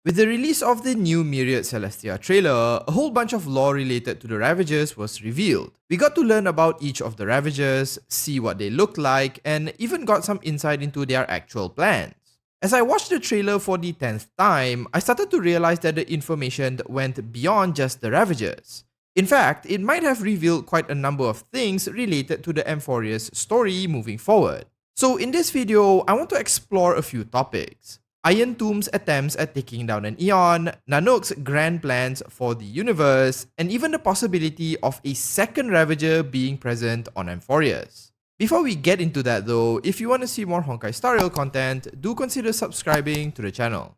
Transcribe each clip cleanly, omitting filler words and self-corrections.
With the release of the new Myriad Celestia trailer, a whole bunch of lore related to the Ravagers was revealed. We got to learn about each of the Ravagers, see what they look like, and even got some insight into their actual plans. As I watched the trailer for the 10th time, I started to realize that the information went beyond just the Ravagers. In fact, it might have revealed quite a number of things related to the Amphoreus story moving forward. So in this video, I want to explore a few topics. Irontomb's attempts at taking down an Eon, Nanook's grand plans for the universe, and even the possibility of a second Ravager being present on Amphoreus. Before we get into that though, if you want to see more Honkai Star Rail content, do consider subscribing to the channel.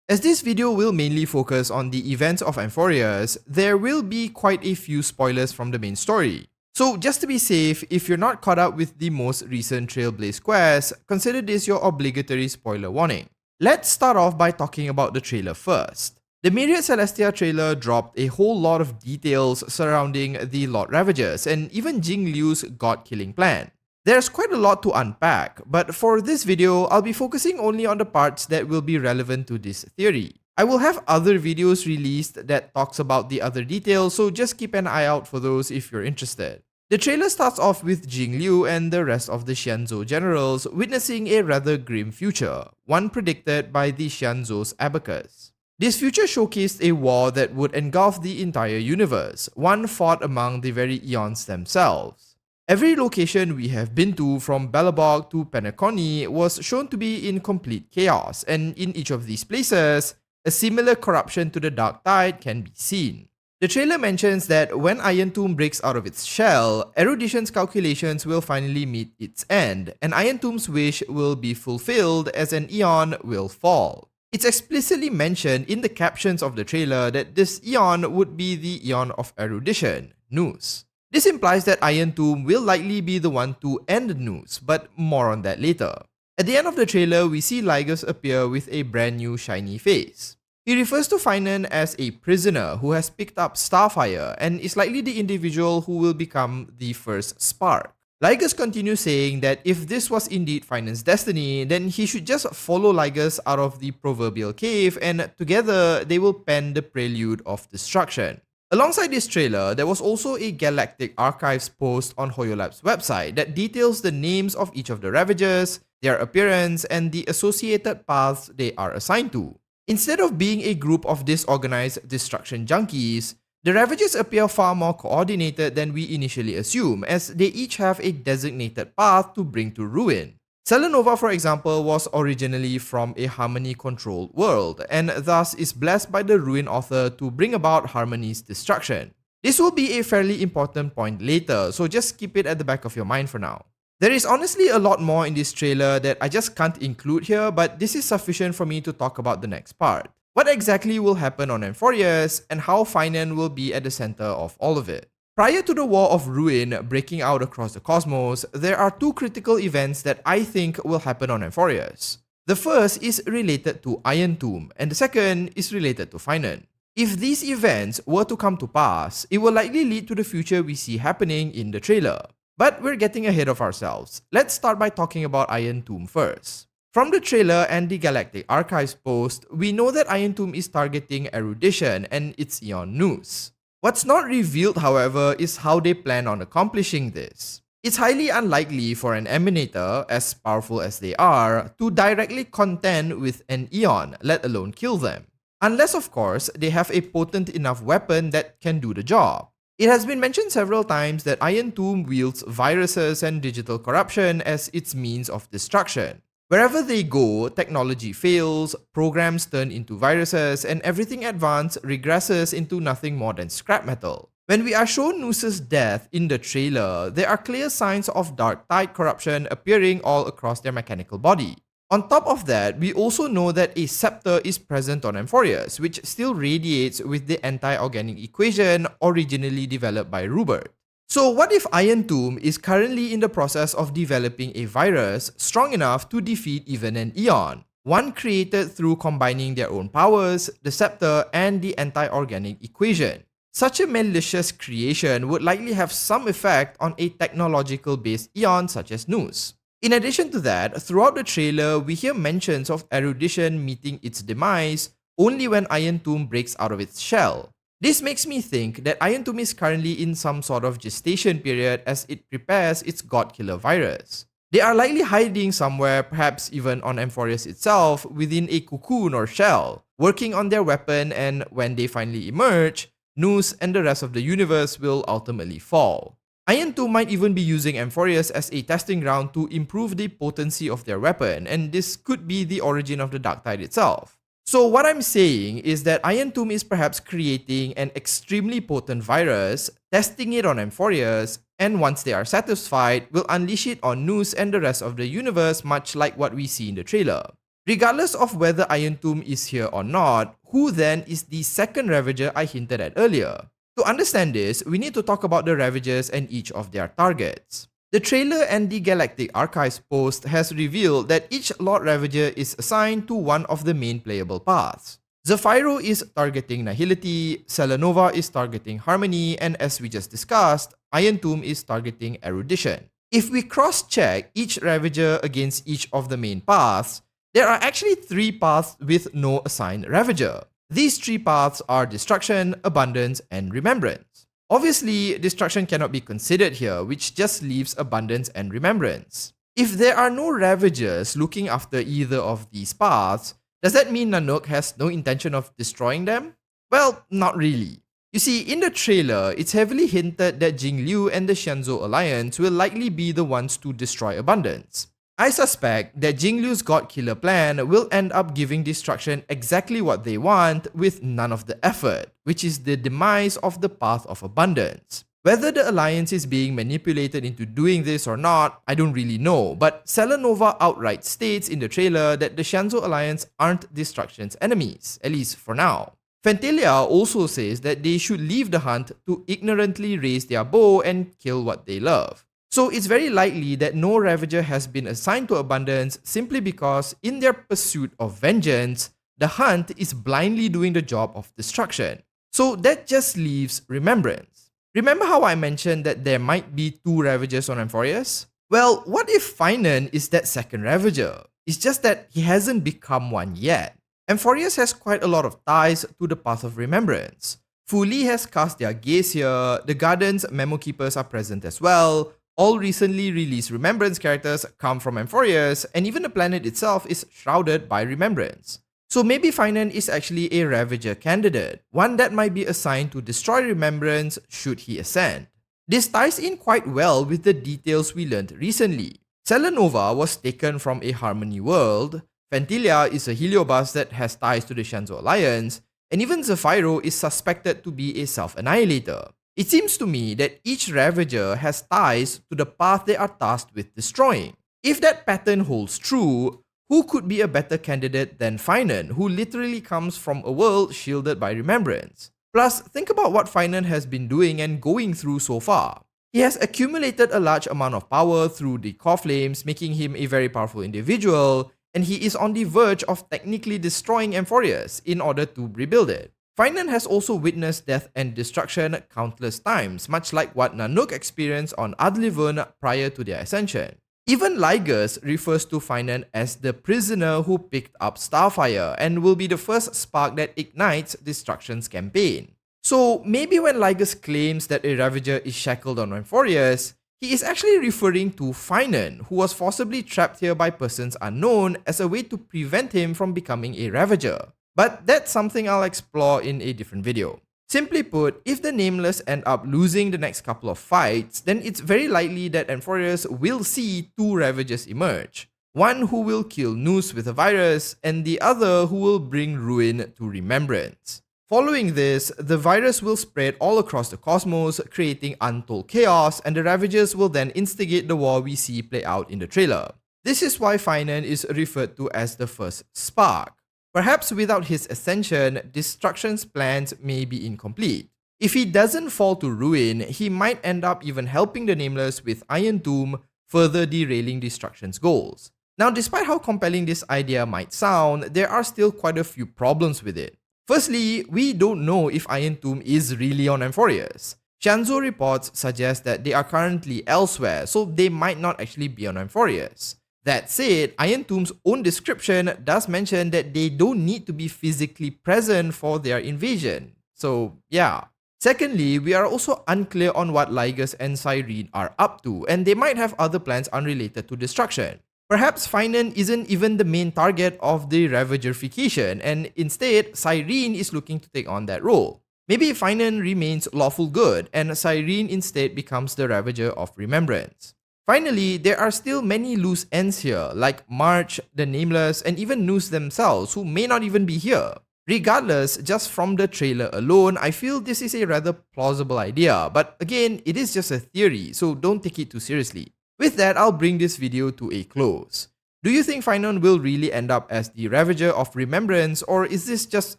As this video will mainly focus on the events of Amphoreus, there will be quite a few spoilers from the main story. So just to be safe, if you're not caught up with the most recent Trailblaze quests, consider this your obligatory spoiler warning. Let's start off by talking about the trailer first. The Myriad Celestia trailer dropped a whole lot of details surrounding the Lord Ravagers and even Jingliu's god-killing plan. There's quite a lot to unpack, but for this video, I'll be focusing only on the parts that will be relevant to this theory. I will have other videos released that talks about the other details, so just keep an eye out for those if you're interested. The trailer starts off with Jingliu and the rest of the Xianzhou generals witnessing a rather grim future, one predicted by the Xianzhou's abacus. This future showcased a war that would engulf the entire universe, one fought among the very eons themselves. Every location we have been to, from Belobog to Penacony, was shown to be in complete chaos, and in each of these places, a similar corruption to the Dark Tide can be seen. The trailer mentions that when Irontomb breaks out of its shell, Erudition's calculations will finally meet its end, and Irontomb's wish will be fulfilled as an Eon will fall. It's explicitly mentioned in the captions of the trailer that this Eon would be the Eon of Erudition, Nous. This implies that Irontomb will likely be the one to end Nous, but more on that later. At the end of the trailer, we see Lygus appear with a brand new shiny face. He refers to Phainon as a prisoner who has picked up Starfire and is likely the individual who will become the first spark. Lygus continues saying that if this was indeed Phainon's destiny, then he should just follow Lygus out of the proverbial cave and together they will pen the prelude of destruction. Alongside this trailer, there was also a Galactic Archives post on HoYoLab's website that details the names of each of the Ravagers, their appearance, and the associated paths they are assigned to. Instead of being a group of disorganized destruction junkies, the Ravagers appear far more coordinated than we initially assume, as they each have a designated path to bring to ruin. Selenova, for example, was originally from a Harmony-controlled world, and thus is blessed by the Ruin Author to bring about Harmony's destruction. This will be a fairly important point later, so just keep it at the back of your mind for now. There is honestly a lot more in this trailer that I just can't include here, but this is sufficient for me to talk about the next part. What exactly will happen on Amphoreus, and how Phainon will be at the center of all of it. Prior to the War of Ruin breaking out across the cosmos, there are two critical events that I think will happen on Amphoreus. The first is related to Irontomb, and the second is related to Phainon. If these events were to come to pass, it will likely lead to the future we see happening in the trailer. But we're getting ahead of ourselves. Let's start by talking about Irontomb first. From the trailer and the Galactic Archives post, we know that Irontomb is targeting Erudition and its Eon Nous. What's not revealed, however, is how they plan on accomplishing this. It's highly unlikely for an Emanator, as powerful as they are, to directly contend with an Eon, let alone kill them. Unless, of course, they have a potent enough weapon that can do the job. It has been mentioned several times that Irontomb wields viruses and digital corruption as its means of destruction. Wherever they go, technology fails, programs turn into viruses, and everything advanced regresses into nothing more than scrap metal. When we are shown Nous' death in the trailer, there are clear signs of Dark Tide corruption appearing all across their mechanical body. On top of that, we also know that a scepter is present on Amphoreus, which still radiates with the anti-organic equation originally developed by Rubert. So what if Irontomb is currently in the process of developing a virus strong enough to defeat even an Eon, one created through combining their own powers, the scepter, and the anti-organic equation? Such a malicious creation would likely have some effect on a technological-based Eon such as Nous. In addition to that, throughout the trailer, we hear mentions of erudition meeting its demise only when Irontomb breaks out of its shell. This makes me think that Irontomb is currently in some sort of gestation period as it prepares its godkiller virus. They are likely hiding somewhere, perhaps even on Amphoreus itself, within a cocoon or shell, working on their weapon, and when they finally emerge, Nous and the rest of the universe will ultimately fall. Irontomb might even be using Amphoreus as a testing ground to improve the potency of their weapon, and this could be the origin of the Dark Tide itself. So what I'm saying is that Irontomb is perhaps creating an extremely potent virus, testing it on Amphoreus, and once they are satisfied, will unleash it on Nous and the rest of the universe, much like what we see in the trailer. Regardless of whether Irontomb is here or not, who then is the second Ravager I hinted at earlier? To understand this, we need to talk about the Ravagers and each of their targets. The trailer and the Galactic Archives post has revealed that each Lord Ravager is assigned to one of the main playable paths. Zephyro is targeting Nihility, Selenova is targeting Harmony, and as we just discussed, Irontomb is targeting Erudition. If we cross-check each Ravager against each of the main paths, there are actually 3 paths with no assigned Ravager. These 3 paths are Destruction, Abundance, and Remembrance. Obviously, Destruction cannot be considered here, which just leaves Abundance and Remembrance. If there are no Ravagers looking after either of these paths, does that mean Nanook has no intention of destroying them? Well, not really. You see, in the trailer, it's heavily hinted that Jingliu and the Xianzhou Alliance will likely be the ones to destroy Abundance. I suspect that Jingliu's God Killer plan will end up giving Destruction exactly what they want with none of the effort, which is the demise of the Path of Abundance. Whether the Alliance is being manipulated into doing this or not, I don't really know, but Selenova outright states in the trailer that the Xianzhou Alliance aren't Destruction's enemies, at least for now. Phantalia also says that they should leave the hunt to ignorantly raise their bow and kill what they love. So it's very likely that no Ravager has been assigned to Abundance simply because in their pursuit of vengeance, the hunt is blindly doing the job of destruction. So that just leaves Remembrance. Remember how I mentioned that there might be 2 Ravagers on Amphoreus? Well, what if phainon is that second Ravager? It's just that he hasn't become one yet. Amphoreus has quite a lot of ties to the Path of Remembrance. Fu Li has cast their gaze here, the Garden's Memo Keepers are present as well, all recently released Remembrance characters come from Amphoreus, and even the planet itself is shrouded by Remembrance. So maybe phainon is actually a Ravager candidate, one that might be assigned to destroy Remembrance should he ascend. This ties in quite well with the details we learned recently. Selenova was taken from a Harmony world, Phantalia is a Heliobus that has ties to the Xianzhou Alliance, and even Zephyro is suspected to be a self-annihilator. It seems to me that each Ravager has ties to the path they are tasked with destroying. If that pattern holds true, who could be a better candidate than phainon, who literally comes from a world shielded by Remembrance? Plus, think about what phainon has been doing and going through so far. He has accumulated a large amount of power through the core flames, making him a very powerful individual, and he is on the verge of technically destroying Amphoreus in order to rebuild it. phainon has also witnessed death and destruction countless times, much like what Nanook experienced on Adlivun prior to their ascension. Even lygus refers to phainon as the prisoner who picked up Starfire and will be the first spark that ignites Destruction's campaign. So maybe when lygus claims that a Ravager is shackled on Amphoreus, he is actually referring to phainon, who was forcibly trapped here by persons unknown as a way to prevent him from becoming a Ravager. But that's something I'll explore in a different video. Simply put, if the Nameless end up losing the next couple of fights, then it's very likely that Amphoreus will see 2 Ravagers emerge. One who will kill Nous with a virus, and the other who will bring ruin to Remembrance. Following this, the virus will spread all across the cosmos, creating untold chaos, and the Ravagers will then instigate the war we see play out in the trailer. This is why phainon is referred to as the first spark. Perhaps without his ascension, Destruction's plans may be incomplete. If he doesn't fall to ruin, he might end up even helping the Nameless with Irontomb, further derailing Destruction's goals. Now, despite how compelling this idea might sound, there are still quite a few problems with it. Firstly, we don't know if Irontomb is really on Amphoreus. Xianzhou reports suggest that they are currently elsewhere, so they might not actually be on Amphoreus. That said, Irontomb's own description does mention that they don't need to be physically present for their invasion. So yeah. Secondly, we are also unclear on what Lygus and Cyrene are up to, and they might have other plans unrelated to destruction. Perhaps phainon isn't even the main target of the Ravagerification, and instead, Cyrene is looking to take on that role. Maybe phainon remains lawful good, and Cyrene instead becomes the Ravager of remembrance. Finally, there are still many loose ends here, like March, the Nameless, and even Nous themselves, who may not even be here. Regardless, just from the trailer alone, I feel this is a rather plausible idea, but again, it is just a theory, so don't take it too seriously. With that, I'll bring this video to a close. Do you think phainon will really end up as the Ravager of Remembrance, or is this just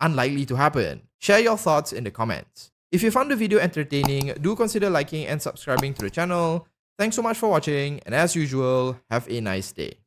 unlikely to happen? Share your thoughts in the comments. If you found the video entertaining, do consider liking and subscribing to the channel. Thanks so much for watching, and as usual, have a nice day.